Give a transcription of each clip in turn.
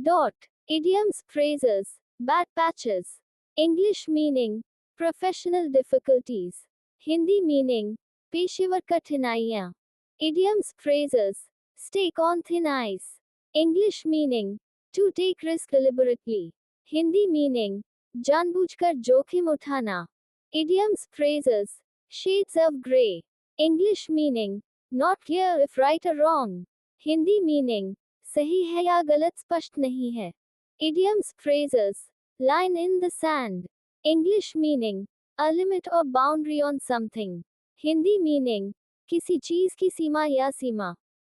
Dot. Idioms, phrases, bad patches. English meaning, professional difficulties. Hindi meaning, पेशेवर कठिनाइयाँ. Idioms, phrases, steak on thin ice. English meaning, to take risk deliberately. Hindi meaning, जानबूझकर जोखिम उठाना. Idioms, phrases, shades of grey. English meaning, not clear if right or wrong. Hindi meaning, सही है या गलत स्पष्ट नहीं है. Idioms, phrases, line in the sand. English meaning, a limit or boundary on something. Hindi meaning, किसी चीज की सीमा या सीमा.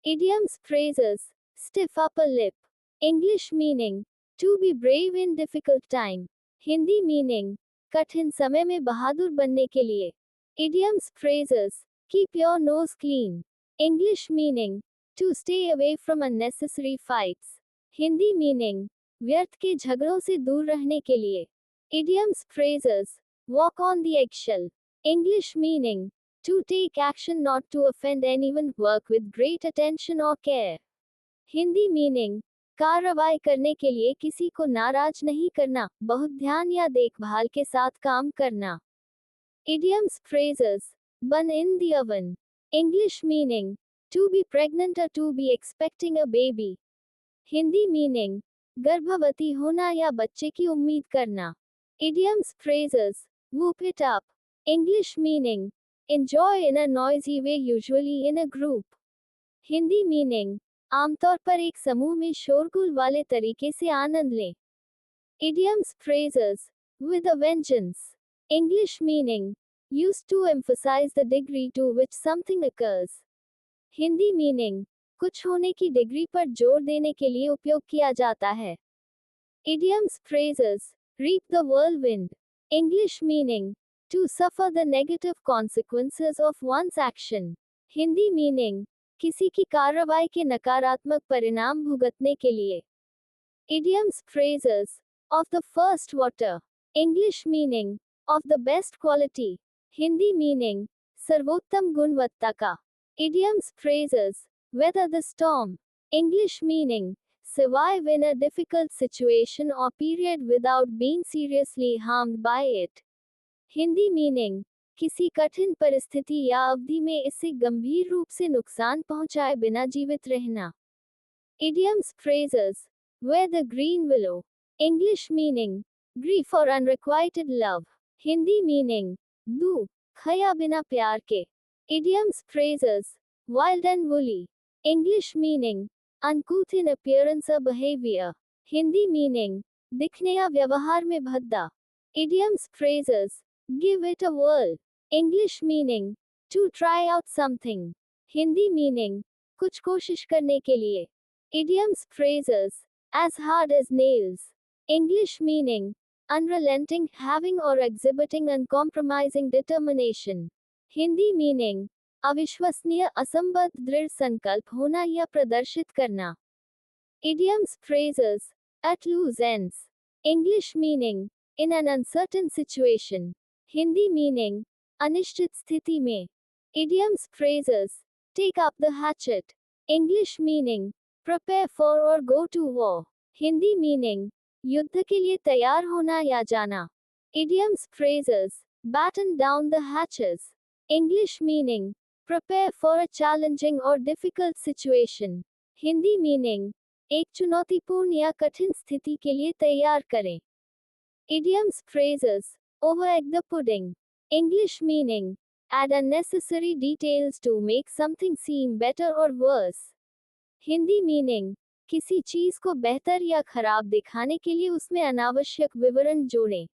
Idioms, phrases, stiff upper lip. English meaning, to be brave in difficult time. Hindi meaning, कठिन समय में बहादुर बनने के लिए. Idioms, phrases, keep your nose clean. English meaning, to stay away from unnecessary fights. Hindi meaning, व्यर्थ के झगड़ों से दूर रहने के लिए. Idioms, phrases, walk on the eggshell. English meaning, to take action not to offend anyone, work with great attention or care. Hindi meaning, कार्रवाई करने के लिए किसी को नाराज नहीं करना, बहुत ध्यान या देखभाल के साथ काम करना. Idioms, phrases, bun in the oven. English meaning, to be pregnant or to be expecting a baby. Hindi meaning, गर्भवती होना या बच्चे की उम्मीद करना. Idioms, phrases, whoop it up. English meaning, enjoy in a noisy way, usually in a group. Hindi meaning, आमतौर पर एक समूह में शोरगुल वाले तरीके से आनंद लें. Idioms, phrases, with a vengeance. English meaning, used to emphasize the degree to which something occurs. Hindi meaning, कुछ होने की डिग्री पर जोर देने के लिए उपयोग किया जाता है. Idioms, phrases, reap the whirlwind. English meaning, to suffer the negative consequences of one's action. Hindi meaning, किसी की कार्रवाई के नकारात्मक परिणाम भुगतने के लिए. Idioms, phrases, of the first water. English meaning, of the best quality. Hindi meaning, सर्वोत्तम गुणवत्ता का. Idioms, phrases, weather the storm. English meaning, survive in a difficult situation or period without being seriously harmed by it. Hindi meaning, किसी कठिन परिस्थिति या अवधि में इससे गंभीर रूप से नुकसान पहुंचाए बिना जीवित रहना. Idioms, phrases, wear the green willow. English meaning, grief or unrequited love. Hindi meaning, दुख या बिना प्यार के. Idioms, phrases, wild and woolly. English meaning, uncouth in appearance or behavior. Hindi meaning, दिखने या व्यवहार में भद्दा. Idioms, phrases, give it a whirl. English meaning, to try out something. Hindi meaning, कुछ कोशिश करने के लिए. Idioms, phrases, as hard as nails. English meaning, unrelenting, having or exhibiting uncompromising determination. Hindi meaning, अविश्वसनीय, असंबद्ध, दृढ़ संकल्प होना या प्रदर्शित करना. Idioms, phrases, at loose ends. English meaning, in an uncertain situation. Hindi meaning, अनिश्चित स्थिति में. Idioms, phrases, take up the hatchet. English meaning, prepare for or go to war. Hindi meaning, युद्ध के लिए तैयार होना या जाना. Idioms, phrases, batten down the hatches. English meaning, prepare for a challenging or difficult situation. Hindi meaning, एक चुनौतीपूर्ण या कठिन स्थिति के लिए तैयार करें. Idioms, phrases, over egg the pudding. English meaning, add unnecessary details to make something seem better or worse. Hindi meaning, किसी चीज को बेहतर या खराब दिखाने के लिए उसमें अनावश्यक विवरण जोड़ें.